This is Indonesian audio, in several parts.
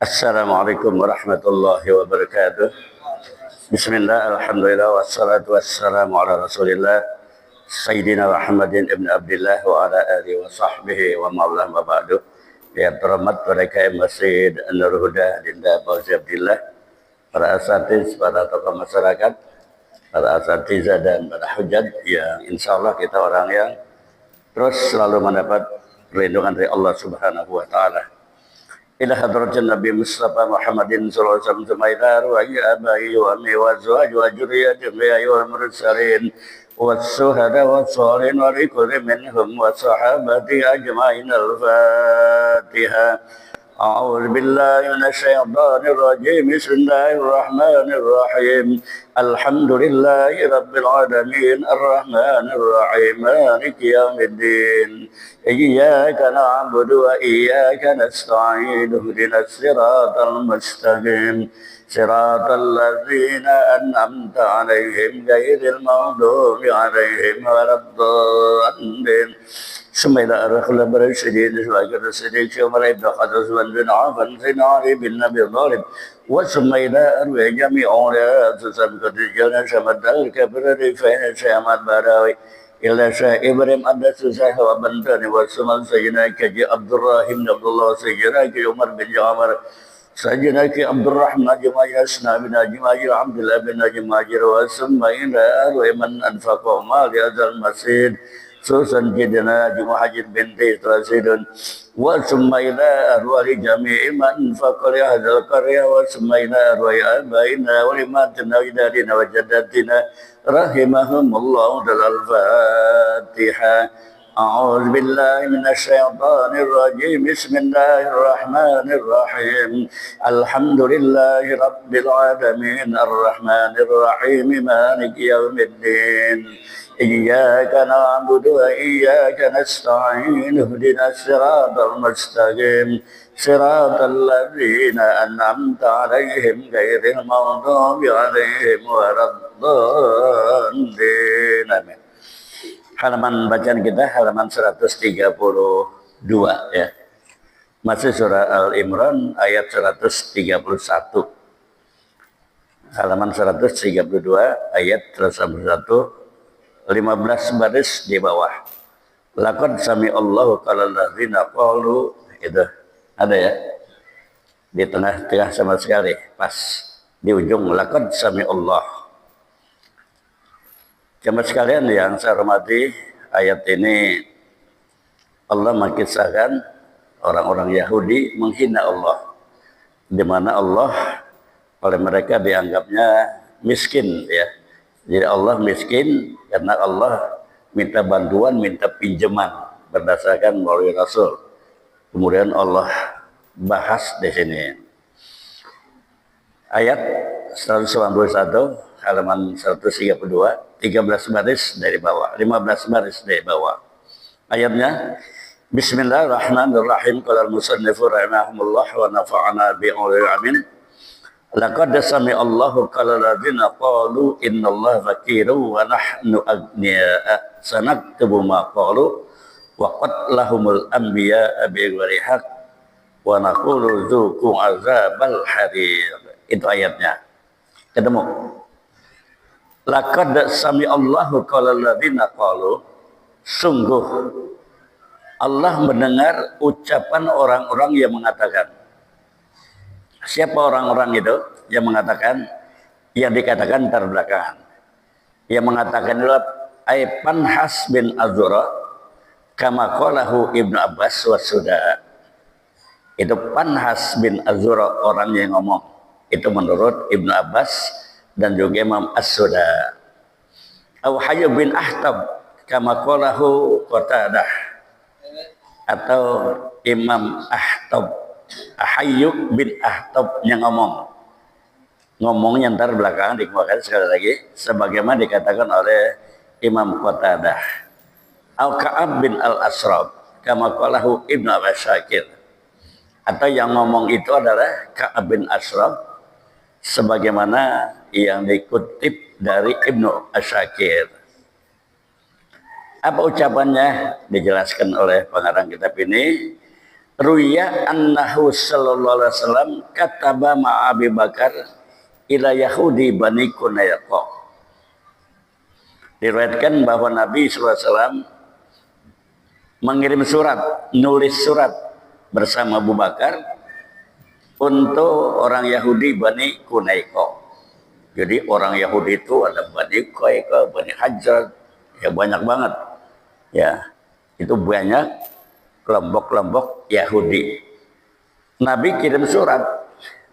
Assalamualaikum warahmatullahi wabarakatuh. Bismillah, alhamdulillah, wassalatu wassalamu ala rasulillah Sayyidina Muhammadin ibn Abdillah wa ala alihi wa sahbihi wa ma'alah wa ba'du. Ya terhormat mereka yang Masjid An-Nur Huda Dinda Fauzi Abdillah, para asatiz, para tokoh masyarakat, para asatiza dan para hujat yang insya Allah kita orang yang terus selalu mendapat perlindungan dari Allah Subhanahu wa Ta'ala. Ila hadratin Nabi Mustafa Muhammadin sallallahu alaihi wasallam Zumaidar wa abai wa ammi wa azwaj wa dzurriyyatin wa ayyuhal mursalin was-suhada was-salihin wa likulli minhum wa sahabati ajma'in al-Fatihah. A'udzu billahi minasy syaithanir rajim. Bismillahirrahmanir rahim. Alhamdulillahi rabbil alamin arrahmanir rahim maliki yaumiddin. Iyyaka na'budu wa iyyaka nasta'in. Ihdinas siratal mustaqim. Siratal ladzina an'amta 'alaihim ghairil maghdubi 'alaihim waladdallin. Bismillahirrahmanirrahim. Sebagai Rasulullah Syamari Baqatus wa bin Afan Sinari bin Nabi Dhalib wa Sumayla wa jami'una Susan Qadijana Samadal Kabir Rifa'ina Syamat Barawi ila Syah Ibrahim Abdas Susah wa Bantani wa Sumal Sayyidina Kaji Abdurrahim Abdullah Sayyidina Kaji Umar bin Jamar Sayyidina Kaji Abdurrahman Jumajir Asna bin Ajimajir Abdullah bin Ajimajir wa Sumayla wa man anfaqa mal yazal masjid Susan Jidana Jumahajid binti Rasidun wa Sumayla arwali jami'i man faqali hadal qarya wa Sumayla arwali abaina wa limatina widadina wa jaddatina rahimahumullahu dalal Fatihah. A'udzu billahi minasy syaithanir rajim. Bismillahirrahmanirrahim. Alhamdulillahi rabbil alamin arrahmanir rahim maliki yaumiddin. Iyyaka na'budu wa iyyaka nasta'in. Ihdinas siratal mustaqim. Siratal ladzina an'amta 'alaihim ghairil maghdubi 'alaihim waladdallin. Amin. Halaman bacaan kita halaman 132 ya. Masih surah Al-Imran ayat 131. Halaman 132 ayat 131, 15 baris di bawah. Laqad sami'allahu qalal ladzina qalu, itu ada ya. Di tengah-tengah sama sekali, pas di ujung laqad sami'allahu. Jemaah sekalian yang saya hormati, ayat ini Allah mengisahkan orang-orang Yahudi menghina Allah, di mana Allah oleh mereka dianggapnya miskin ya. Jadi Allah miskin karena Allah minta bantuan, minta pinjaman berdasarkan melalui Rasul. Kemudian Allah bahas di sini. Ayat 191 halaman 132, 13 baris dari bawah, 15 baris dari bawah. Ayatnya, Bismillahirrahmanirrahim. Qala al-musannifu rahimahumullah wa nafa'ana bi'ulil amin. Laqad sami'allahu qala ladzina qalu innallaha faqiru wa nahnu aghniya sanaktubu ma qalu wa qatlahumul anbiya bighairi haqq wa naqulu dzuqu azabal harir. Itu ayatnya. Ketemu. Laqad sami'allahu qala ladzina qalu, sungguh Allah mendengar ucapan orang-orang yang mengatakan. Siapa orang-orang itu yang mengatakan? Yang dikatakan terbelakangan. Yang mengatakan adalah Panhas bin Azura kama qalahu Ibnu Abbas wa Suda. Itu Panhas bin Azura orang yang ngomong. Itu menurut Ibnu Abbas dan juga Imam As-Suda. Aw Hayy bin Ahtab kama qalahu Qatadah. Atau Imam Ahtab, Hayy bin Ahtab yang ngomong yang ntar belakangan dikemukakan sekali lagi sebagaimana dikatakan oleh Imam Qatadah. Aw Ka'ab bin Al-Asrab kama qalahu Ibnu Asyakir. Atau yang ngomong itu adalah Ka'ab bin Asrab sebagaimana yang dikutip dari Ibnu Asyakir. Apa ucapannya? Dijelaskan oleh pengarang kitab ini. Ruya annahu sallallahu alaihi wasallam kataba ma'abi Bakar ila Yahudi Bani Qunayqa. Diriwayatkan bahwa Nabi sallallahu alaihi wasallam mengirim surat, nulis surat bersama Abu Bakar untuk orang Yahudi Bani Qunayqa. Jadi orang Yahudi itu ada Bani Qunayqa, Bani Hajar, ya banyak banget. Ya, itu banyak kelompok-kelompok Yahudi. Nabi kirim surat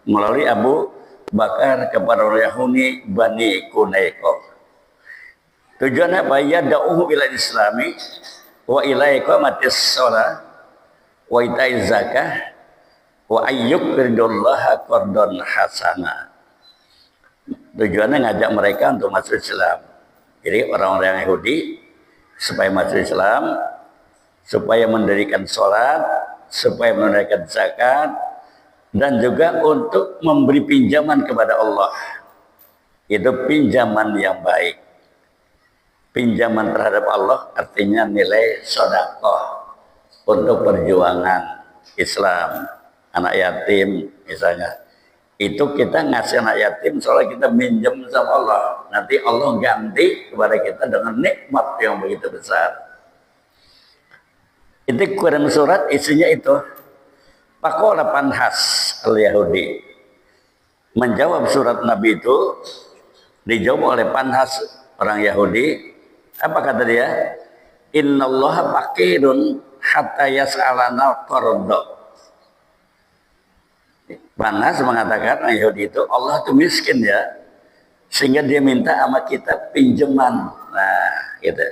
melalui Abu Bakar kepada orang Yahudi Bani Qunayqa. Tujuannya apa? Yad'uhu ila islami wa ila iqamatis shalah wa itaiz zakah wa ayyukridullaha qardan hasana. Tujuannya ngajak mereka untuk masuk Islam. Jadi orang-orang Yahudi supaya masuk Islam, supaya mendirikan sholat, supaya menunaikan zakat, dan juga untuk memberi pinjaman kepada Allah. Itu pinjaman yang baik. Pinjaman terhadap Allah artinya nilai sedekah untuk perjuangan Islam, anak yatim misalnya. Itu kita ngasih anak yatim soalnya kita minjem sama Allah. Nanti Allah ganti kepada kita dengan nikmat yang begitu besar. Itu kirim surat isinya itu. Pakola Panhas al-Yahudi. Menjawab surat Nabi itu. Dijawab oleh Panhas orang Yahudi. Apa kata dia? Innallaha faqirun hatta yas'alana qarda. Panas mengatakan Yahudi itu Allah itu miskin ya, sehingga dia minta sama kita pinjaman. Nah, gitu.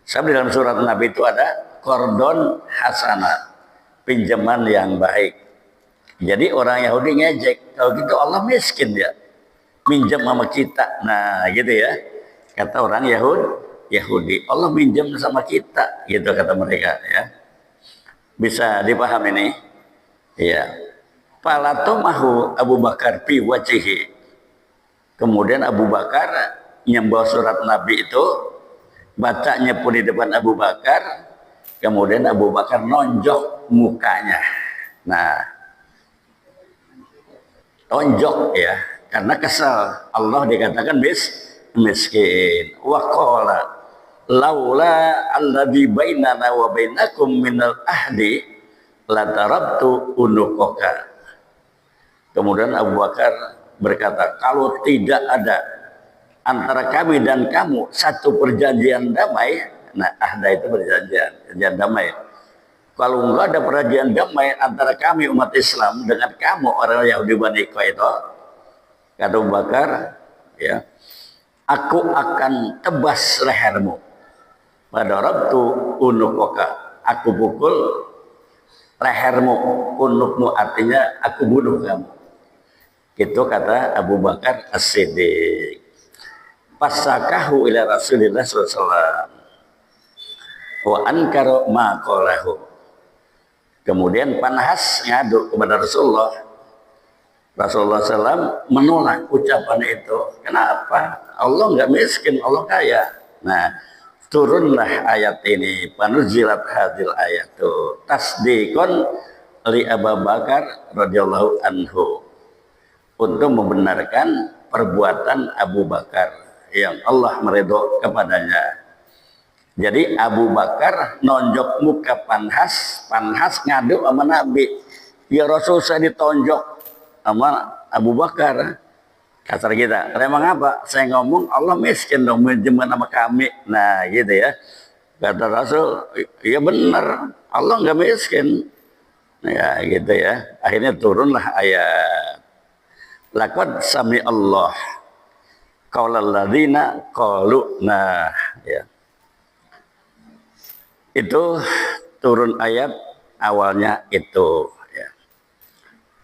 Sebab di dalam surat Nabi itu ada qardon hasanah, pinjaman yang baik. Jadi orang Yahudi ngejek, kalau gitu Allah miskin ya, minjam sama kita. Nah, gitu ya. Kata orang Yahudi, Allah minjam sama kita, gitu kata mereka ya. Bisa dipahami ini? Iya. Falatomahu Abu Bakar fi wajhihi. Kemudian Abu Bakar yang bawa surat Nabi itu, bacanya pun di depan Abu Bakar. Kemudian Abu Bakar nonjok mukanya. Nah, tonjok ya, karena kesal. Allah dikatakan miskin. Wa qala laula alladzi bainana wa bainakum minal ahdi latarabtu unuqaka. Kemudian Abu Bakar berkata, kalau tidak ada antara kami dan kamu satu perjanjian damai, nah ahda itu perjanjian damai. Kalau enggak ada perjanjian damai antara kami umat Islam dengan kamu orang Yahudi Bani Qunayqa, kata Abu Bakar, ya, aku akan tebas lehermu. Fadarabtu unuqaka, aku pukul lehermu, unukmu artinya aku bunuh kamu. Itu kata Abu Bakar As-Siddiq. Fasakahu ila Rasulillah SAW wa ankara ma qalahu. Kemudian Panhas ngadu kepada Rasulullah. Rasulullah SAW menolak ucapan itu. Kenapa? Allah nggak miskin, Allah kaya. Nah, turunlah ayat ini. Panuzilat hadil ayatu tasdiqon li Abu Bakar radhiyallahu anhu, untuk membenarkan perbuatan Abu Bakar yang Allah meridho kepadanya. Jadi Abu Bakar nonjok muka Panhas ngadu sama Nabi. Ya Rasul, saya ditonjok sama Abu Bakar. Kasar kita, emang apa? Saya ngomong Allah miskin dong, minjem sama kami. Nah gitu ya. Kata Rasul, ya benar, Allah nggak miskin. Ya gitu ya. Akhirnya turunlah ayat. Laqad sami Allah qaulal ladzina qalu. Nah ya. Itu turun ayat awalnya itu ya.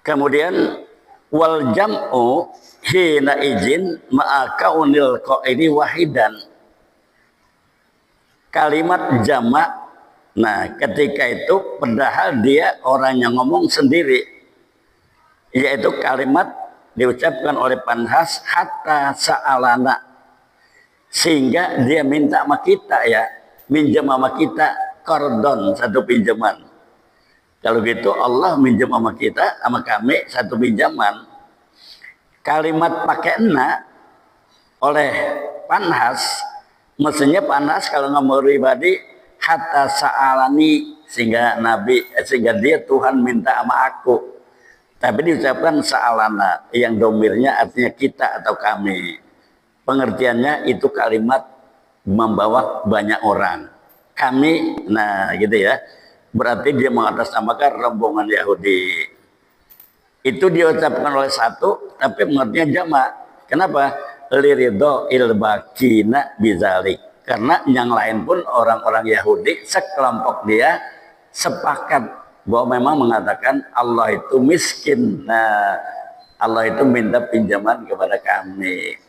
Kemudian wal jam'u hina izin ma'akaunil qaili wahidan. Kalimat jamak, nah ketika itu padahal dia orang yang ngomong sendiri, yaitu kalimat diucapkan oleh Panhas hatta sa'alana, sehingga dia minta sama kita ya, minjam sama kita kordon, satu pinjaman. Kalau gitu Allah minjam sama kita, sama kami satu pinjaman. Kalimat pakai na oleh Panhas, mestinya Panhas kalau ngomong pribadi hatta sa'alani, sehingga sehingga dia Tuhan minta sama aku. Tapi diucapkan sa'alana yang domirnya artinya kita atau kami. Pengertiannya itu kalimat membawa banyak orang. Kami, nah gitu ya. Berarti dia mengatasnamakan rombongan Yahudi. Itu diucapkan oleh satu, tapi mengertinya jamak. Kenapa? Liridho ilbakina bizalik. Karena yang lain pun orang-orang Yahudi sekelompok dia sepakat bahwa memang mengatakan Allah itu miskin. Nah, Allah itu minta pinjaman kepada kami.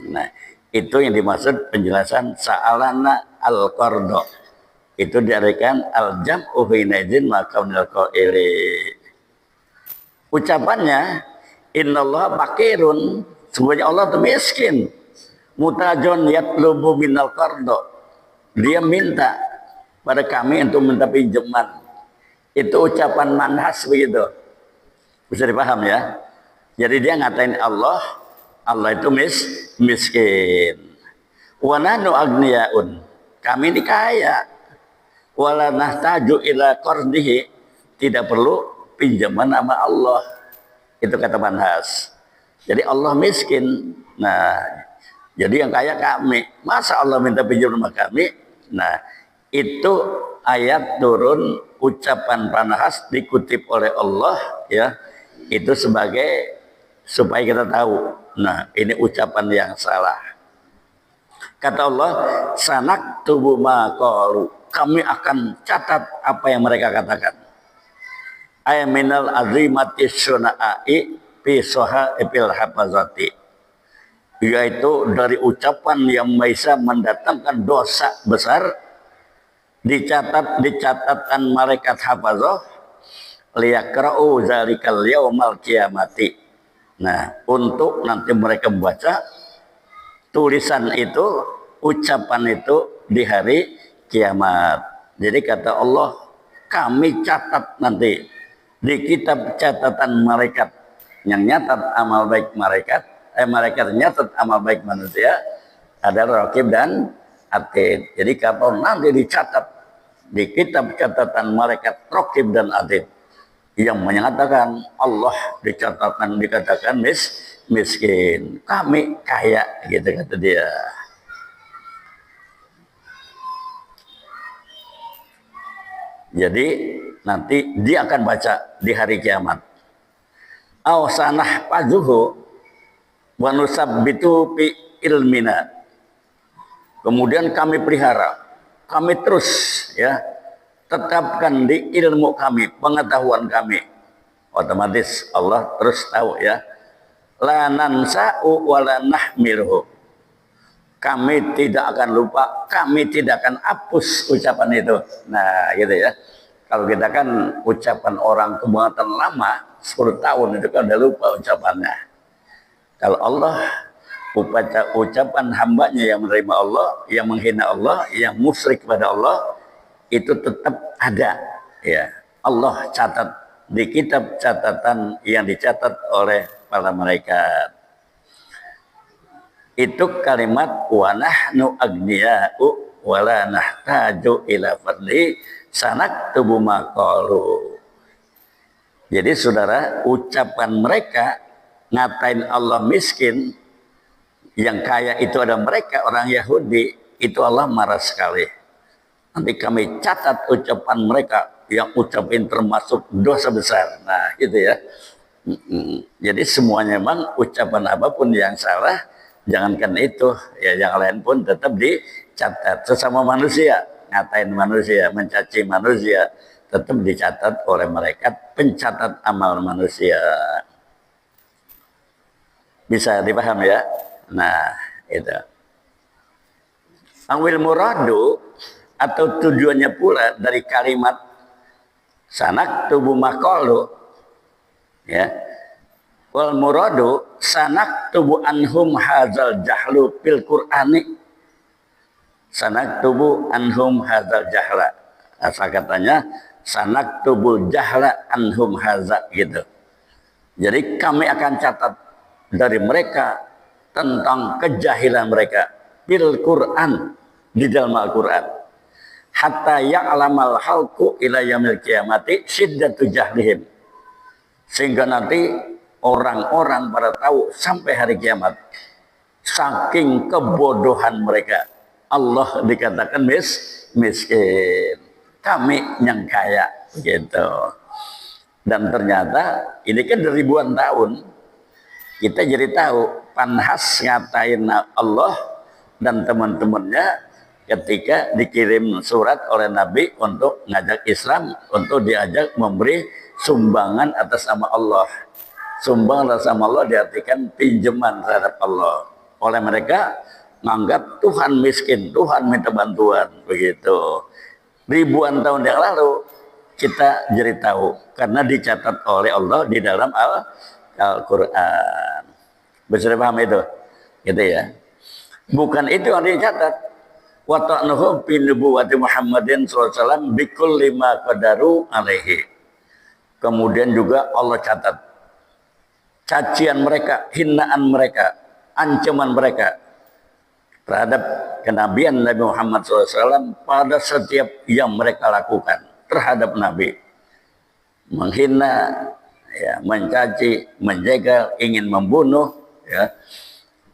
Nah, itu yang dimaksud penjelasan sa'alana al-qardo. Itu diartikan al-jam'u hinaidin makaunil qaili. Ucapannya innallaha fakirun, sesungguhnya Allah itu miskin. Mutajon yatlubu minal qardo, dia minta pada kami untuk minta pinjaman. Itu ucapan manhas begitu. Bisa dipaham ya. Jadi dia ngatain Allah itu miskin. Wa nahnu agniyaun, kami ini kaya. Wala nahtaju ila qardihi, tidak perlu pinjaman sama Allah. Itu kata Manhas. Jadi Allah miskin. Nah, jadi yang kaya kami. Masa Allah minta pinjaman sama kami? Nah, itu ayat turun, ucapan Manhas dikutip oleh Allah ya. Itu sebagai supaya kita tahu. Nah, ini ucapan yang salah. Kata Allah, sanak tubuh maqalu, kami akan catat apa yang mereka katakan. Ayminal azimati sunaai fi sohaifil hafazati, yaitu dari ucapan yang bisa mendatangkan dosa besar dicatat di catatan malaikat hafazah liyakra'u zalikal yaumal qiyamati. Nah, untuk nanti mereka membaca tulisan itu, ucapan itu di hari kiamat. Jadi kata Allah, kami catat nanti di kitab catatan malaikat yang nyatat amal baik malaikat nyatat amal baik manusia, ada raqib dan atid. Jadi kalau nanti dicatat di kitab catatan malaikat raqib dan atid yang menyatakan Allah dikatakan miskin, kami kaya, gitu kata dia. Jadi nanti dia akan baca di hari kiamat. Aw sanah pazuhu wa nusabbitu bi ilmina. Kemudian kami pelihara, kami terus ya tetapkan di ilmu kami, pengetahuan kami. Otomatis Allah terus tahu ya. La nansa'u wa la nahmiluhu. Kami tidak akan lupa, kami tidak akan hapus ucapan itu. Nah, gitu ya. Kalau kita kan ucapan orang kebangetan lama, 10 tahun itu kan udah lupa ucapannya. Kalau Allah, ucapan hambanya yang menerima Allah, yang menghina Allah, yang musyrik kepada Allah, itu tetap ada. Ya, Allah catat di kitab catatan yang dicatat oleh para malaikat. Itu kalimat wa nahnu agniya'u wa la nahtaju ila fadli sanaktubu maqalu. Jadi saudara, ucapan mereka ngatain Allah miskin, yang kaya itu ada mereka orang Yahudi, itu Allah marah sekali. Nanti kami catat ucapan mereka, yang ucapin termasuk dosa besar. Nah, gitu ya. Jadi semuanya memang ucapan apapun yang salah, jangankan itu, ya yang lain pun tetap dicatat. Sesama manusia, ngatain manusia, mencaci manusia, tetap dicatat oleh malaikat pencatat amal manusia. Bisa dipaham ya? Nah, itu. Angwil muradu atau tujuannya pula dari kalimat sanak tubuh maqalu, ya. Wal muradu sanak tubuh anhum hazal jahlu fil Qur'ani. sanaktubu anhum hadzal jahla. Asal katanya sanaktubul jahla anhum hadza gitu. Jadi kami akan catat dari mereka tentang kejahilan mereka bil Quran, di dalam Al-Quran, hatta ya'lamal halqu ila yaumil qiyamati syiddatu jahlihim, sehingga nanti orang-orang pada tahu sampai hari kiamat saking kebodohan mereka. Allah dikatakan miskin, kami yang kaya gitu. Dan ternyata ini kan ribuan tahun kita jadi tahu Panhas ngatain Allah dan teman-temannya ketika dikirim surat oleh Nabi untuk ngajak Islam, untuk diajak memberi sumbangan atas nama Allah. Sumbangan atas nama Allah diartikan pinjaman terhadap Allah. Oleh mereka menganggap Tuhan miskin, Tuhan minta bantuan begitu. Ribuan tahun yang lalu kita jadi tahu karena dicatat oleh Allah di dalam Al-Quran. Bisa paham itu? Gitu ya. Bukan itu yang dicatat. Wa ta'nuhu bi nubuwwati Muhammadin sallallahu alaihi wasallam bi kulli ma qadaru alaihi. Kemudian juga Allah catat cacian mereka, hinaan mereka, ancaman mereka terhadap kenabian Nabi Muhammad SAW pada setiap yang mereka lakukan terhadap Nabi. Menghina, ya, mencaci, menjegal, ingin membunuh, ya,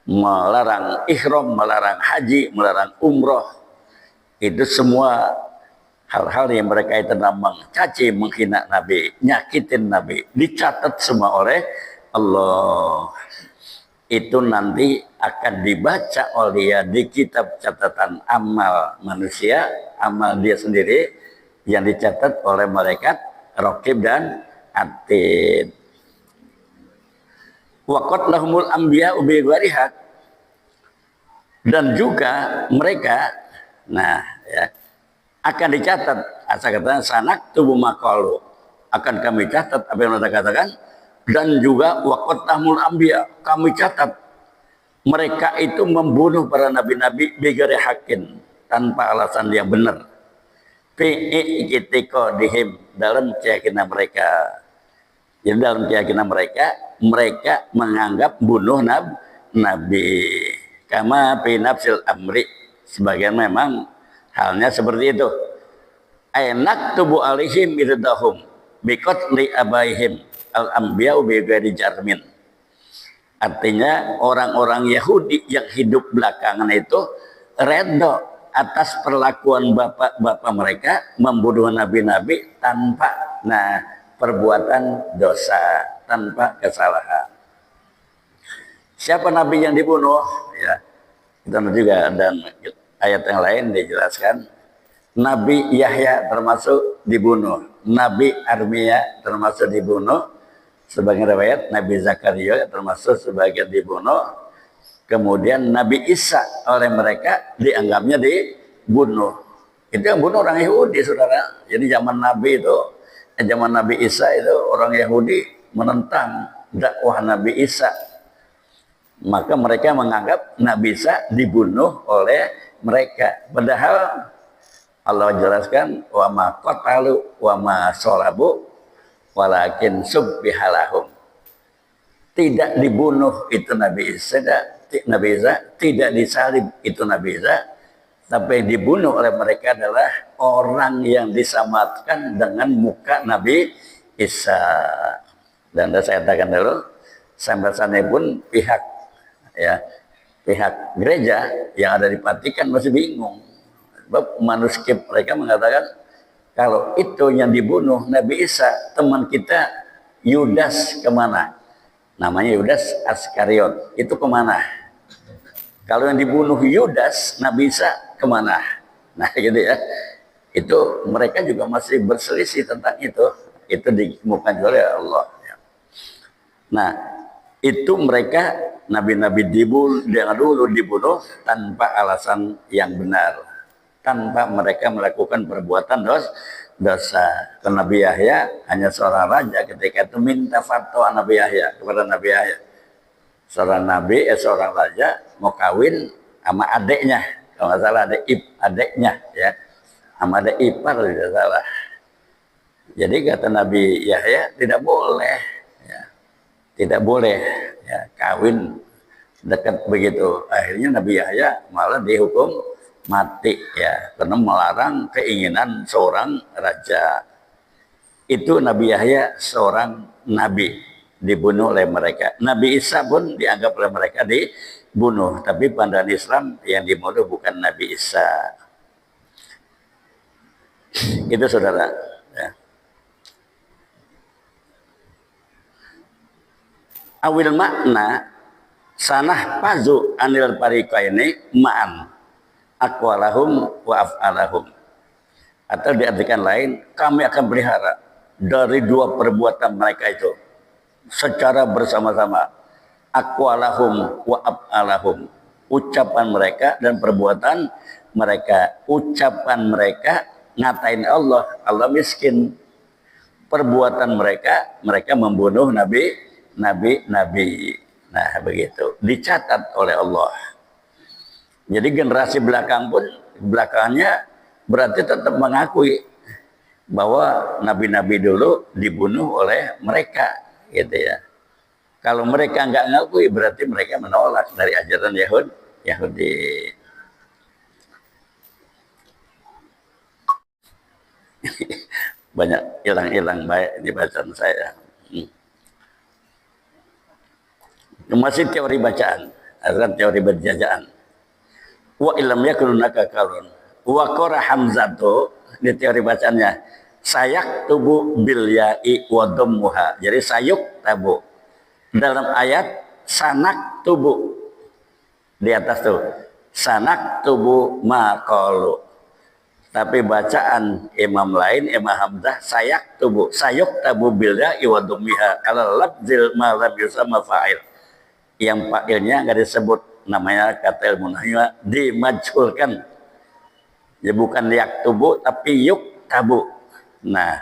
melarang ihram, melarang haji, melarang umroh. Itu semua hal-hal yang berkaitan dengan mencaci, menghina Nabi, nyakitin Nabi, dicatat semua oleh Allah. Itu nanti akan dibaca oleh dia di kitab catatan amal manusia, amal dia sendiri yang dicatat oleh malaikat Raqib dan Atid. Waqat lahumul anbiya bi ghairi haq. Dan juga mereka, nah ya, akan dicatat, asal katanya sanak tubuh makalu, akan kami catat apa yang mereka katakan. Dan juga waqat lahumul anbiya, kami catat mereka itu membunuh para nabi-nabi bi ghairi haqqin, tanpa alasan yang benar. Dihim, dalam keyakinan mereka. Jadi dalam keyakinan mereka, mereka menganggap bunuh nabi. Kama fi nafsil amri, sebagian memang halnya seperti itu. Ainak tubuh alihim irdahum biqatli abaihim al-anbiya'u bi ghairi jarmin. Artinya orang-orang Yahudi yang hidup belakangan itu redha atas perlakuan bapak-bapak mereka membunuh nabi-nabi tanpa perbuatan dosa, tanpa kesalahan. Siapa nabi yang dibunuh? Ya, kita juga dan ayat yang lain dijelaskan. Nabi Yahya termasuk dibunuh, Nabi Armia termasuk dibunuh, sebagian riwayat Nabi Zakaria termasuk sebagian dibunuh. Kemudian Nabi Isa oleh mereka dianggapnya dibunuh. Itu yang bunuh orang Yahudi, saudara. Jadi zaman Nabi itu, zaman Nabi Isa itu orang Yahudi menentang dakwah Nabi Isa. Maka mereka menganggap Nabi Isa dibunuh oleh mereka. Padahal Allah jelaskan wa ma qatalu wa ma salabu walakin subbihalahum. Tidak dibunuh itu Nabi Isa, tidak disalib itu Nabi Isa, tapi yang dibunuh oleh mereka adalah orang yang disamakan dengan muka Nabi Isa. Dan saya katakan dulu, sampai sana pun pihak gereja yang ada di Vatikan masih bingung. Sebab manuskrip mereka mengatakan kalau itu yang dibunuh Nabi Isa, teman kita Yudas kemana? Namanya Yudas Askariot, itu kemana? Kalau yang dibunuh Yudas, Nabi Isa kemana? Nah gitu ya. Itu mereka juga masih berselisih tentang itu. Itu ditemukan oleh Allah. Nah itu mereka nabi-nabi yang dulu dibunuh tanpa alasan yang benar, tanpa mereka melakukan perbuatan dosa. Nabi Yahya hanya seorang raja ketika itu minta fatwa Nabi Yahya kepada Nabi Yahya. Seorang nabi, seorang raja mau kawin sama adiknya. kalau nggak salah ada adeknya ya, sama ada ipar tidak salah. Jadi kata Nabi Yahya tidak boleh, ya, tidak boleh ya, kawin dekat begitu. Akhirnya Nabi Yahya malah dihukum mati ya, karena melarang keinginan seorang raja. Itu Nabi Yahya seorang nabi, dibunuh oleh mereka. Nabi Isa pun dianggap oleh mereka dibunuh, tapi pandangan Islam yang dibunuh bukan Nabi Isa. Itu saudara ya. Awil makna sanah pazu anil parikaini ma'an aqwalahum wa af'alahum, atau diartikan lain, kami akan pelihara dari dua perbuatan mereka itu secara bersama-sama, aqwalahum wa af'alahum, ucapan mereka dan perbuatan mereka. Ucapan mereka ngatain Allah, Allah miskin. Perbuatan mereka, mereka membunuh nabi. Nah begitu dicatat oleh Allah. Jadi generasi belakang pun belakangnya berarti tetap mengakui bahwa nabi-nabi dulu dibunuh oleh mereka gitu ya. Kalau mereka nggak ngakui berarti mereka menolak dari ajaran Yahudi. Banyak hilang-hilang baik di bacaan saya. Masih teori bacaan, ada teori berjajaan. Wa illam yakun nakakalun. Wa qara hamzatu, di teori bacaannya sayak tubuh bil ya'i wa dhammuha. Jadi sayuk tabu. Dalam ayat sanak tubuh di atas tuh sanak tubuh maqalu. Tapi bacaan imam lain, Imam Hamzah, sayak tubuh, sayuk tabu bil ya'i wa dhammiha ala lafzil ma lam yusamma fa'il. Yang fa'ilnya nggak disebut, namanya kata ilmu nahwu dimajhulkan. Ya bukan yak tubuh tapi yuk tabu. Nah,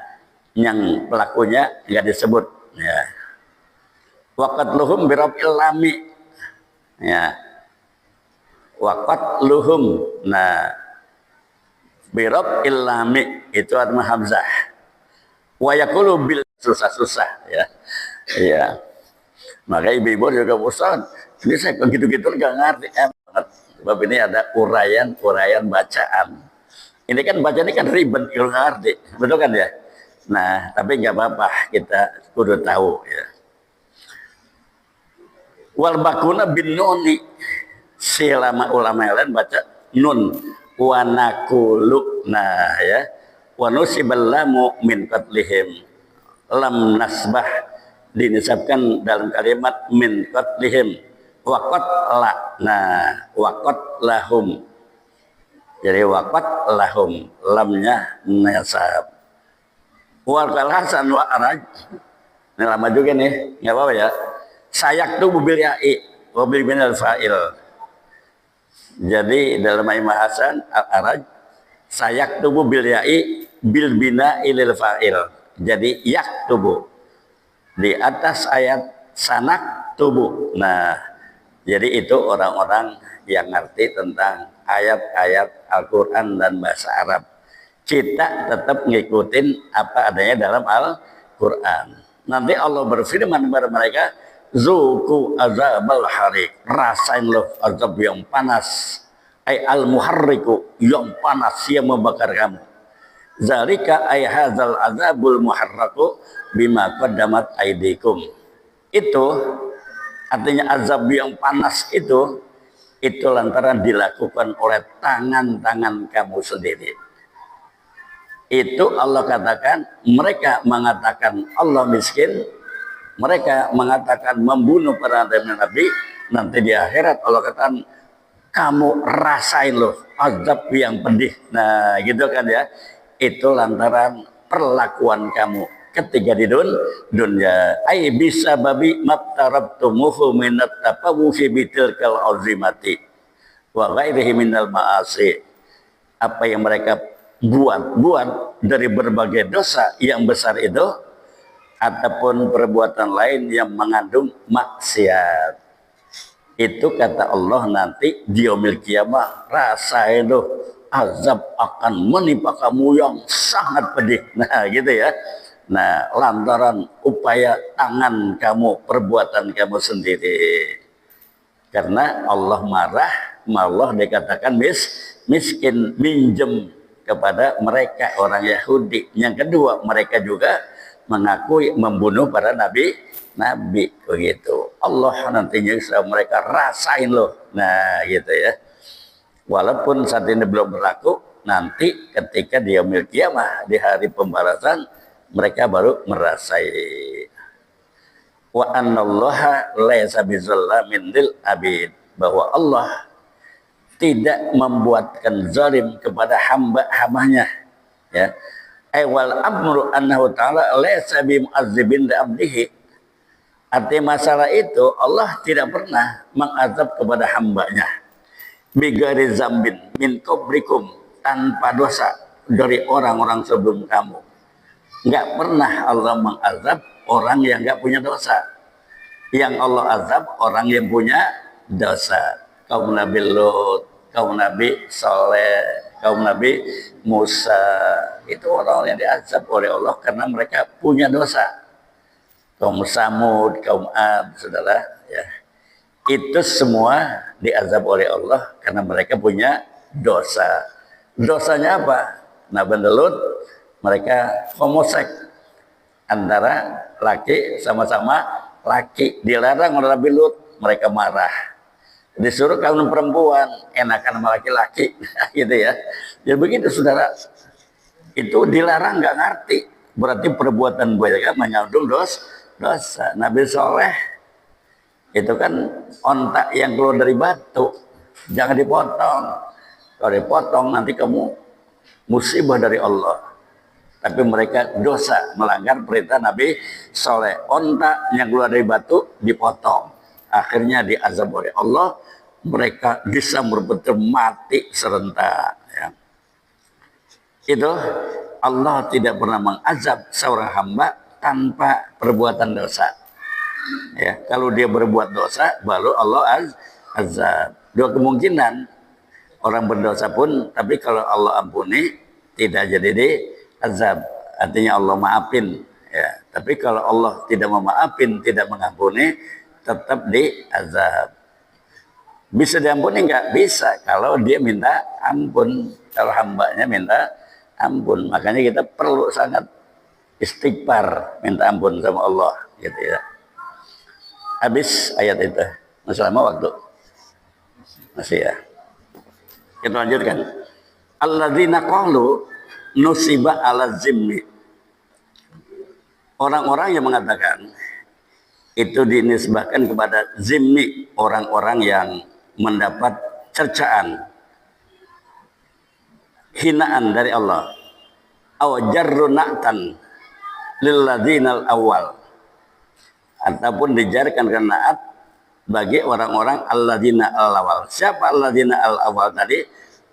yang pelakunya nggak disebut ya. Waqat luhum birafil lami. Ya. Waqat luhum. Nah, birafil lami itu artinya hamzah. Wa yaqulu bil susah-susah ya. Iya. Maka ibu-ibu juga bosan. Ini saya begitu-gitu nggak ngerti banget. Sebab ini ada uraian bacaan. Ini kan bacaan ini kan ribet kalau nggak ngerti, betul kan ya? Nah, tapi nggak apa-apa, kita kudu tahu ya. Wal bakuna bin nuni, selama ulama yang lain baca nun wanakulu. Nah ya, wanusiballamu min qatlihim lam nasbah, dinisabkan dalam kalimat min qatlihim waqat la. Nah waqat lahum, jadi waqat lahum, lamnya nasab. Wal Hasan wa araj, ini lama juga nih, nggak apa-apa ya. Sayak tuh mobil ya'i mobil binal fa'il. Jadi dalam Imam Hasan al-Araj, sayak tuh mobil ya'i bil bina ilil fa'il. Jadi yak tubuh di atas ayat sanak tubuh. Nah, jadi itu orang-orang yang ngerti tentang ayat-ayat Al-Quran dan bahasa Arab. Kita tetap ngikutin apa adanya dalam Al-Quran. Nanti Allah berfirman kepada mereka, zuku azabal harik, rasain loh azab yang panas. Ay al-muharriku, yang panas yang membakar kamu. Zalika ay hadzal azabul muharraku bima qaddamat aidikum. Itu artinya azab yang panas itu lantaran dilakukan oleh tangan-tangan kamu sendiri. Itu Allah katakan, mereka mengatakan Allah miskin, mereka mengatakan membunuh para nabi, nanti di akhirat Allah katakan kamu rasain loh azab yang pedih. Nah gitu kan ya, itu lantaran perlakuan kamu ketika di dunia. Ai bisa babi maftarabtumuhu minat tafawufi bitilkal azimati wa ghairihi minal ma'asi. Apa yang mereka buat dari berbagai dosa yang besar itu ataupun perbuatan lain yang mengandung maksiat. Itu kata Allah nanti di yaumil kiamah, rasain loh, azab akan menimpa kamu yang sangat pedih. Nah gitu ya. Nah lantaran upaya tangan kamu, perbuatan kamu sendiri. Karena Allah marah, Allah dikatakan miskin, minjem kepada mereka orang Yahudi. Yang kedua, mereka juga mengakui membunuh para nabi begitu. Allah nantinya mereka rasain loh. Nah gitu ya. Walaupun saat ini belum berlaku, nanti ketika dia yaumil kiamah, di hari pembalasan, mereka baru merasai. Wa annallaha laisa bizallamin lil abid, bahwa Allah tidak membuatkan zalim kepada hamba-hambanya, ya. Wal amru annahu ta'ala laisa bimu'adzibin li abdihi. Arti masalah itu Allah tidak pernah mengazab kepada hambanya bigari zambin min qablikum, tanpa dosa dari orang-orang sebelum kamu. Enggak pernah Allah mengazab orang yang enggak punya dosa. Yang Allah azab orang yang punya dosa. Kaum Nabi Lut, kaum Nabi Saleh, kaum Nabi Musa, itu orang yang diazab oleh Allah karena mereka punya dosa. Kaum Samud, kaum Ad, saudara, ya. Itu semua diazab oleh Allah karena mereka punya dosa. Dosanya apa? Nabi Lut, mereka homoseks antara laki sama-sama laki, dilarang oleh Nabi Lut, mereka marah. Disuruh kaum perempuan, enakan sama laki-laki, gitu ya. Ya begitu saudara, itu dilarang nggak ngerti, berarti perbuatan mereka mengandung dosa. Nabi Soleh itu kan ontak yang keluar dari batu, jangan dipotong. Kalau dipotong nanti kamu musibah dari Allah. Tapi mereka dosa, melanggar perintah Nabi Soleh. Ontak yang keluar dari batu dipotong, akhirnya diazab oleh Allah. Mereka disambur betul mati serentak, ya. Itu Allah tidak pernah mengazab seorang hamba tanpa perbuatan dosa, ya. Kalau dia berbuat dosa baru Allah azab. Dua kemungkinan, orang berdosa pun, tapi kalau Allah ampuni tidak jadi diazab, artinya Allah maafin, ya. Tapi kalau Allah tidak memaafin, tidak mengampuni, tetap diazab. Bisa diampuni nggak? Bisa kalau dia minta ampun, kalau hambanya minta ampun. Makanya kita perlu sangat istighfar, minta ampun sama Allah, gitu ya. Habis ayat itu, masih lama waktu? Masih ya. Kita lanjutkan. Alladzina qalu nusiba ala zimmi. Orang-orang yang mengatakan itu dinisbahkan kepada zimmi, orang-orang yang mendapat cercaan, hinaan dari Allah. Aw jarrunatan lilladzina al-awwal, ataupun dijarkan kenaat bagi orang-orang alladzina al-awwal. Siapa alladzina al-awwal tadi?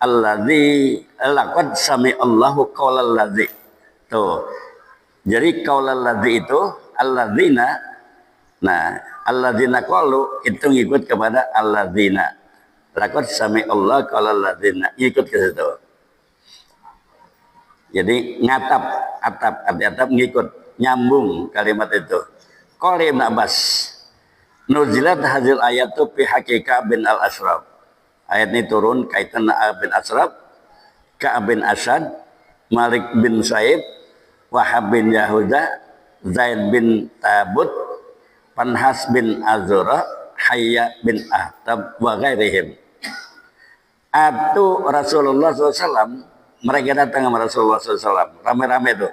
Alladzi laqad sami Allahu qaulal ladzi. Tuh. Jadi qaulal ladzi itu alladzina. Nah, alladzina qalu itu ngikut kepada alladzina. Laqad sami Allah qaulal ladzina, ikut ke situ. Jadi ngatap, atap ngikut, nyambung kalimat itu. Qala Ibnu Abbas, nuzilat hazil ayatu fi haqiqah bin al-Ashraf. Ayat ini turun kaitan Ka'ab bin Ashraf, Ka'ab bin Asad, Malik bin Sa'ib, Wahab bin Yahuda, Zaid bin Tabut, Panhas bin Azura, Hayya bin Ahtab, wa ghairihim. Atau Rasulullah SAW, mereka datang kepada Rasulullah SAW, ramai-ramai itu.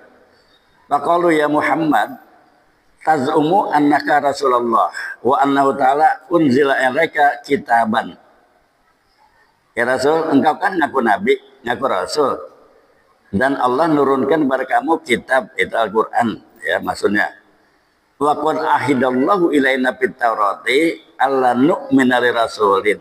Faqalu ya Muhammad, taz'umu annaka Rasulullah, wa annahu ta'ala unzila ilaika kitaban. Ya Rasul, engkau kan ngaku Nabi, ngaku Rasul, dan Allah nurunkan kepada kamu kitab, itu Al-Quran, ya maksudnya. Wa qad ahidallahu ilaina fit Taurati alla nu'mina li rasulin.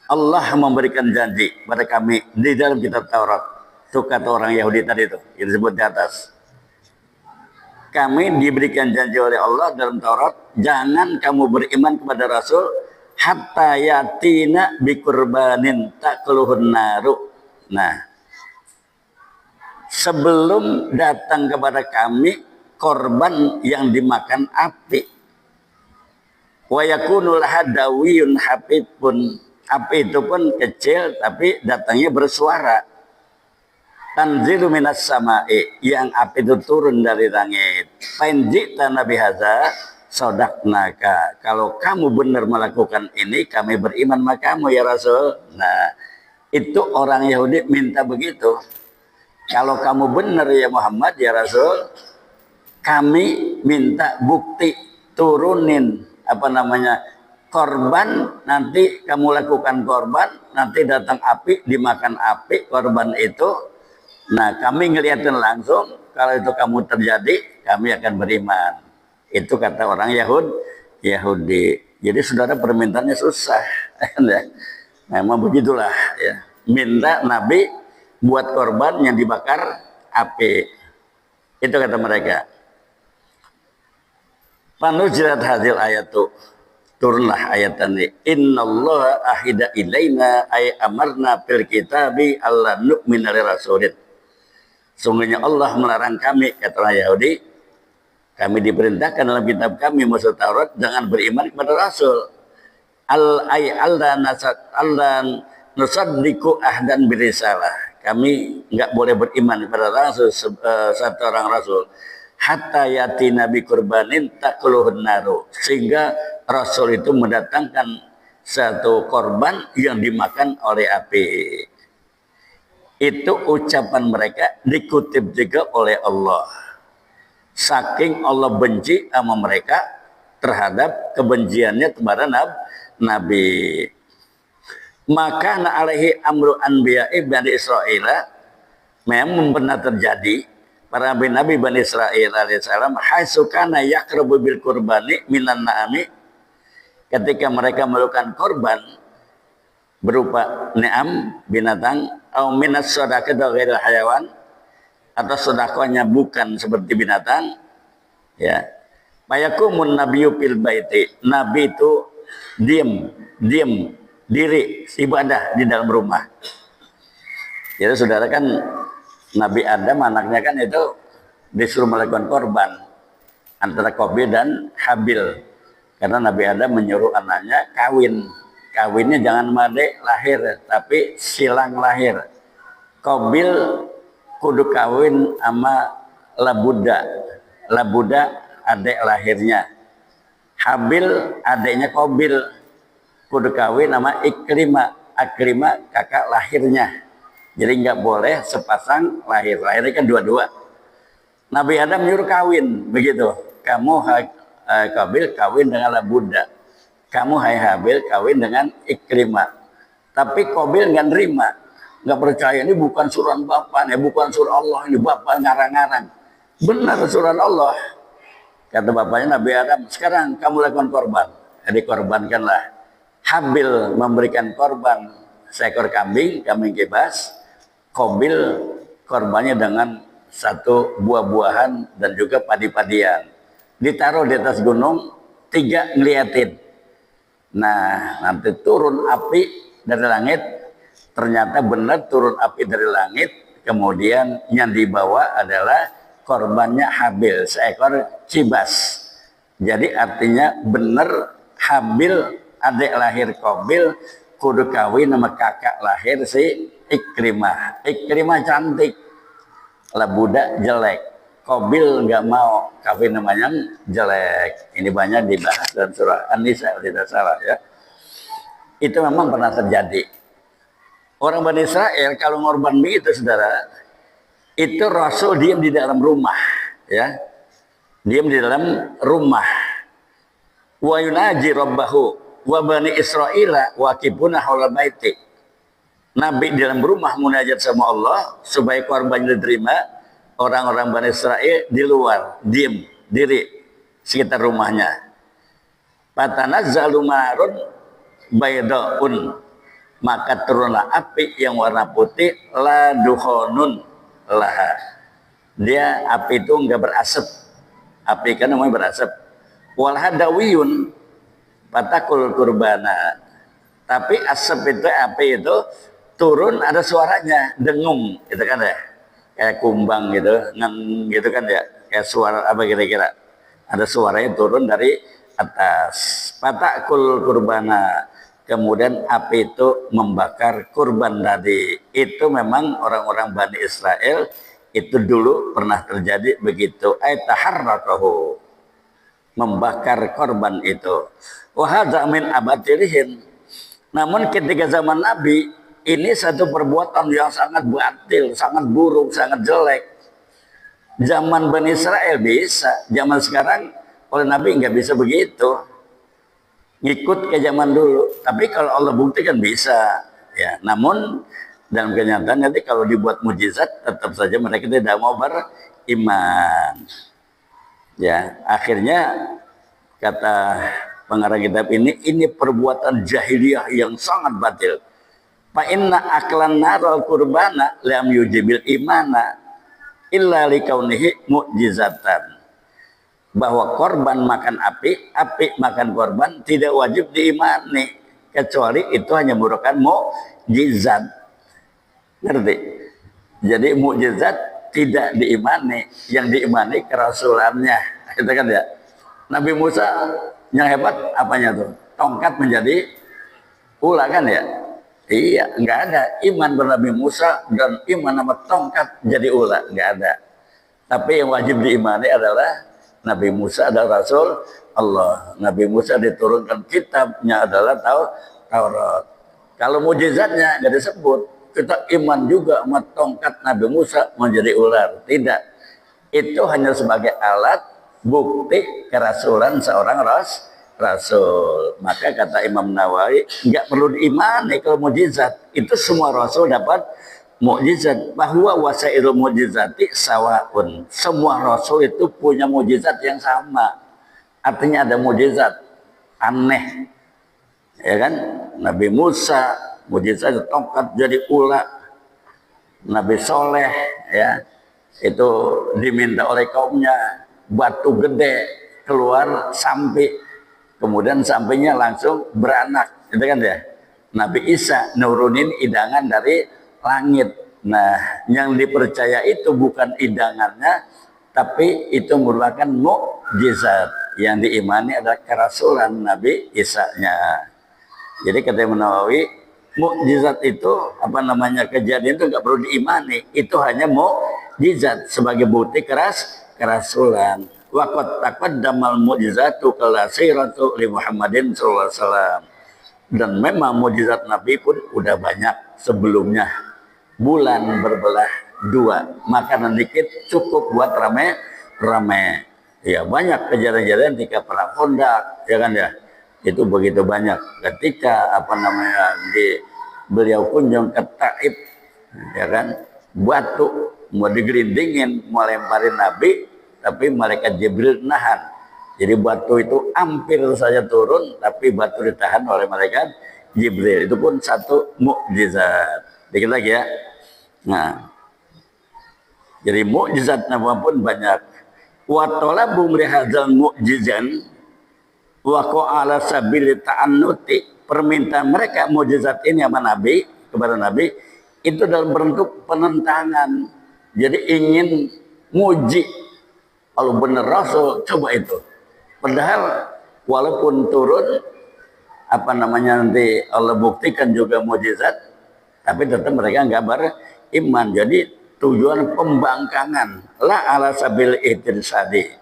Allah memberikan janji pada kami di dalam kitab Taurat. Itu kata orang Yahudi tadi itu, yang disebut di atas. Kami diberikan janji oleh Allah dalam Taurat, jangan kamu beriman kepada Rasul hatta yatina bikurbanin takluhun naru. Nah, sebelum datang kepada kami korban yang dimakan api, wa yakunul hadawiyun habibun, api itu pun kecil tapi datangnya bersuara. Tanzilu minas sama'i, yang api itu turun dari langit. Panjita nabi haza sodaknaka, kalau kamu benar melakukan ini kami beriman makamu ya Rasul. Nah, itu orang Yahudi minta begitu. Kalau kamu benar ya Muhammad ya Rasul, kami minta bukti, turunin korban, nanti kamu lakukan korban, nanti datang api, dimakan api korban itu. Nah, kami ngeliatin langsung, kalau itu kamu terjadi, kami akan beriman. Itu kata orang Yahudi. Jadi saudara, permintaannya susah. Memang begitulah ya. Minta Nabi buat korban yang dibakar api. Itu kata mereka. Panuzilat hadil ayatu, turunlah ayat ini. Innallaha ahida ilaina ay amarna fil kitabi alla nu'mina li rasulin. Sungguhnya Allah melarang kami, kata orang Yahudi, kami diperintahkan dalam kitab kami, maksud Taurat, jangan beriman kepada Rasul. Allah nusaddiqu ahdan birisalah. Kami nggak boleh beriman kepada Rasul, satu orang Rasul. Hatta yati nabi kurbanin takluhun naru. Sehingga Rasul itu mendatangkan satu korban yang dimakan oleh api. Itu ucapan mereka dikutip juga oleh Allah. Saking Allah benci sama mereka terhadap kebenciannya kepada Nabi. Maka alaihi amru anbiya'i bani Israel, memang pernah terjadi para nabi Bani Israel alaihissalam haisukana yakrabu bil kurbani minan na'ami, ketika mereka melakukan korban berupa ni'am binatang atau minas sodaka dari hayawan, atau sodakonya bukan seperti binatang ya. Payakumun nabiyyu fil baiti, nabi itu diam diri ibadah di dalam rumah. Jadi saudara, kan Nabi Adam anaknya kan itu disuruh melakukan korban antara Qabil dan Habil, karena Nabi Adam menyuruh anaknya kawinnya jangan made lahir tapi silang lahir. Qabil kudu kawin sama Labuda adik lahirnya. Habil adiknya Qabil kudu kawin sama Akrimah kakak lahirnya. Jadi nggak boleh sepasang lahirnya kan dua-dua. Nabi Adam nyuruh kawin begitu. Kamu Qabil kawin dengan Labuda, kamu hai Habil kawin dengan Ikrimah. Tapi Qabil nggak nerima, nggak percaya, ini bukan surat bapak, bukan surah Allah, ini bapak ngarang-ngarang. Benar surah Allah. Kata bapaknya Nabi Adam, sekarang kamu lakukan korban. Jadi korbankanlah. Habil memberikan korban seekor kambing kibas. Qabil korbannya dengan satu buah-buahan dan juga padi-padian. Ditaruh di atas gunung, 3 ngeliatin. Nah, nanti turun api dari langit. Ternyata benar turun api dari langit. Kemudian yang dibawa adalah korbannya Habil, seekor cibas. Jadi artinya benar Habil adik lahir Qabil kudu kawin sama kakak lahir si Ikrimah. Ikrimah cantik, Labuda jelek. Qabil nggak mau kawin namanya jelek. Ini banyak dibahas dalam surah An-Nisa tidak salah ya. Itu memang pernah terjadi. Orang Bani Israel kalau ngorban begitu saudara, itu Rasul diam di dalam rumah ya. Diam di dalam rumah. Wa yunaji rabbahu wa Bani Israila waqifuna haula baiti. Nabi di dalam rumah munajat sama Allah supaya korban diterima. Orang-orang Bani Israel di luar diam diri sekitar rumahnya. Fatanazzalu marun baydaun, maka turunlah api yang warna putih, la dukhonun laha. Dia api itu enggak berasap. Api kan namanya berasap. Wal hadawiyun, Fatakul kurbana. Tapi asap itu, api itu turun ada suaranya, dengung gitu kan ya. Kayak kumbang gitu, ngeng gitu kan ya. Kayak suara apa kira-kira. Ada suaranya turun dari atas. Fatakul kurbana. Kemudian api itu membakar kurban tadi. Itu memang orang-orang Bani Israel itu dulu pernah terjadi begitu. Aitaharrakahu, membakar korban itu. Wahadza min abatirihim. Namun ketika zaman Nabi, ini satu perbuatan yang sangat batil, sangat buruk, sangat jelek. Zaman Bani Israel bisa, zaman sekarang oleh Nabi nggak bisa begitu. Ngikut ke zaman dulu. Tapi kalau Allah buktikan bisa. Ya, namun dalam kenyataan nanti kalau dibuat mujizat, tetap saja mereka tidak mau beriman. Ya, akhirnya kata pengarang kitab ini perbuatan jahiliyah yang sangat batil. Fa inna aklan naral kurbana lam yujibil imana illa likaunihi mu'jizatan. Bahwa korban makan api, api makan korban tidak wajib diimani, kecuali itu hanya merupakan mukjizat. Ngerti? Jadi mukjizat tidak diimani, yang diimani kerasulannya. Itu kan ya. Nabi Musa yang hebat apanya tuh? Tongkat menjadi ular kan ya? Iya, nggak ada iman bernabi Musa dan iman sama tongkat jadi ular, nggak ada. Tapi yang wajib diimani adalah Nabi Musa adalah Rasul Allah. Nabi Musa diturunkan kitabnya adalah Taurat. Kalau mujizatnya nggak disebut, kita iman juga sama tongkat Nabi Musa menjadi ular. Tidak. Itu hanya sebagai alat bukti kerasulan seorang rasul. Maka kata Imam Nawawi, nggak perlu diimani kalau mujizat. Itu semua rasul dapat mukjizat. Bahwa wasailul mukjizati sawaun. Semua rasul itu punya mukjizat yang sama. Artinya ada mukjizat aneh. Ya kan? Nabi Musa mukjizat tongkat jadi ular. Nabi Soleh ya itu diminta oleh kaumnya batu gede keluar sampai, kemudian sampainya langsung beranak, itu kan ya. Nabi Isa nurunin hidangan dari langit. Nah, yang dipercaya itu bukan hidangannya, tapi itu merupakan mukjizat. Yang diimani adalah kerasulan Nabi Isa-nya. Jadi kata Imam Nawawi, mukjizat itu kejadian itu nggak perlu diimani, itu hanya mukjizat sebagai bukti kerasulan. Waqad taqaddamal mukjizatu kalasiratu li Muhammadin sallallahu alaihi wasallam. Dan memang mukjizat Nabi pun udah banyak sebelumnya. Bulan berbelah dua, makanan dikit cukup buat rame. Ya banyak kejadian-kejadian ketika perang Khandaq, ya kan ya. Itu begitu banyak. Ketika beliau kunjung ke Taif, ya kan, batu mau digerindingin, mau lemparin Nabi, tapi malaikat Jibril nahan. Jadi batu itu hampir saja turun, tapi batu ditahan oleh malaikat Jibril. Itu pun satu mukjizat. Dikit lagi ya. Nah, jadi mukjizatnya pun banyak. Wa talabu lihadzal mukjizan wa qala sabili ta'annuti. Permintaan mereka mukjizat ini sama Nabi, kepada Nabi itu dalam bentuk penentangan. Jadi ingin muji kalau benar Rasul, coba itu. Padahal walaupun turun nanti Allah buktikan juga mukjizat, tapi tetap mereka nggak beriman. Jadi tujuan pembangkangan, la ala sabil ihtirsadi,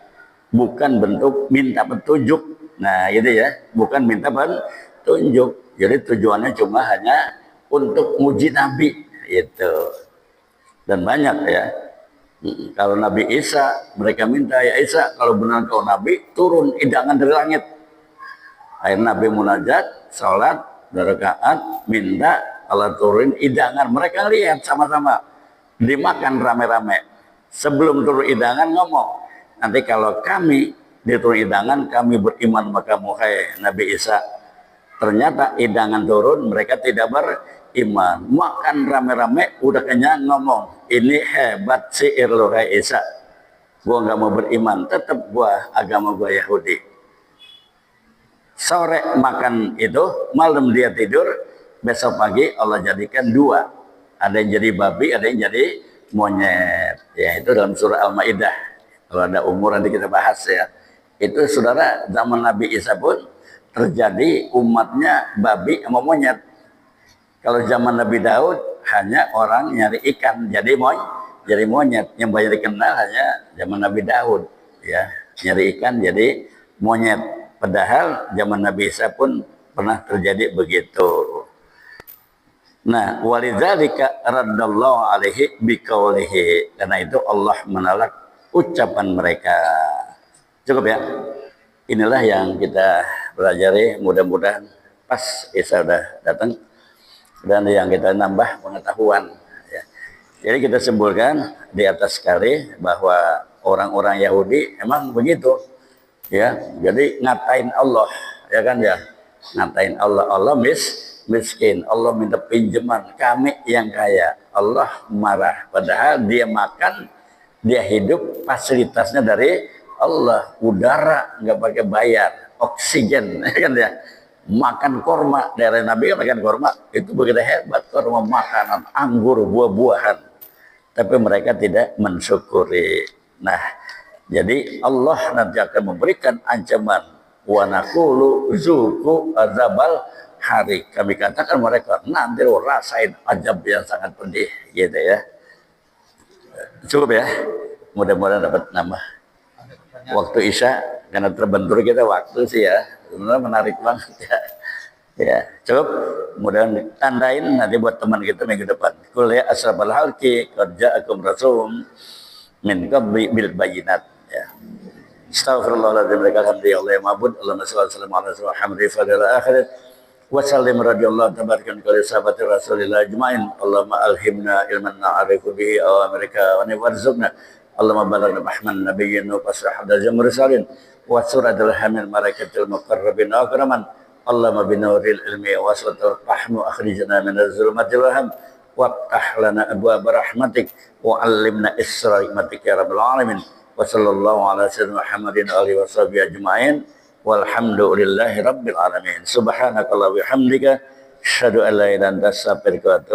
bukan bentuk minta petunjuk. Nah itu ya, bukan minta petunjuk. Jadi tujuannya cuma hanya untuk muji Nabi itu. Dan banyak ya. Kalau Nabi Isa, mereka minta, ya Isa, kalau benar kau Nabi, turun hidangan dari langit. Akhirnya Nabi munajat, sholat, rakaat, minta Allah turun hidangan. Mereka lihat sama-sama, dimakan rame-rame. Sebelum turun hidangan ngomong, nanti kalau kami diturun hidangan, kami beriman maka hai Nabi Isa. Ternyata hidangan turun, mereka tidak beriman. Makan rame-rame, udah kenyang ngomong, ini hebat sihir lo hai Isa. Gua nggak mau beriman, tetap gua agama gua Yahudi. Sore makan itu, malam dia tidur, besok pagi Allah jadikan dua. Ada yang jadi babi, ada yang jadi monyet. Ya, itu dalam surah Al-Maidah. Kalau ada umur nanti kita bahas ya. Itu saudara, zaman Nabi Isa pun terjadi umatnya babi sama monyet. Kalau zaman Nabi Daud hanya orang nyari ikan jadi monyet. Yang banyak dikenal hanya zaman Nabi Daud, ya, nyari ikan jadi monyet. Padahal zaman Nabi Isa pun pernah terjadi begitu. Nah, walidzalika raddallahu alaihi biqaulihi. Karena itu Allah menolak ucapan mereka. Cukup ya. Inilah yang kita pelajari, mudah-mudahan pas Isa sudah datang dan yang kita nambah pengetahuan ya. Jadi kita simpulkan di atas sekali bahwa orang-orang Yahudi emang begitu ya. Jadi ngatain Allah ya kan ya. Ngatain Allah, Allah miskin, Allah minta pinjaman, kami yang kaya. Allah marah padahal dia makan, dia hidup fasilitasnya dari Allah, udara nggak pakai bayar, oksigen ya kan ya. Makan korma, daerah Nabi kan makan korma, itu begitu hebat, korma makanan, anggur, buah-buahan. Tapi mereka tidak mensyukuri. Nah, jadi Allah nanti akan memberikan ancaman. Wa naqulu zuqu azabal hari. Kami katakan mereka nanti rasain azab yang sangat pedih, gitu ya. Cukup ya. Mudah-mudahan dapat nambah waktu Isya, karena terbentur kita waktu sih ya. Sebenarnya menarik banget ya. Ya, cukup. Mudah-mudahan tandain nanti buat teman kita minggu depan. Qul ya ashabal halqi qad ja'akum rasulun min qabli bil bayyinat ya. Astaghfirullahaladzim alhamdulillah ma'bud Allahumma shalli ala sayyidina Muhammad fadil akhirat wa sallim radhiyallahu tabarakan qala sahabat Rasulillah ajmain. Allahumma alhimna ilman na'rifu bihi awamirka wa warzuqna Allahumma balaghna mahman nabiyyin wa sahadal jamursalin wa suratul hamil malaikatil muqarrabin akraman. Allahumma binuril ilmi wa waswatul fahmu akhrijna minaz zulumatil waham waftah lana abwaaba rahmatik wa 'allimna isra hikmatik ya rabbal alamin. Wa sallallahu ala sayyidina Muhammadin alihi washabihi ajmain walhamdulillahi rabbil alamin. Subhanakallahumma wa bihamdika asyhadu an la ilaha illa anta astaghfiruka wa atubu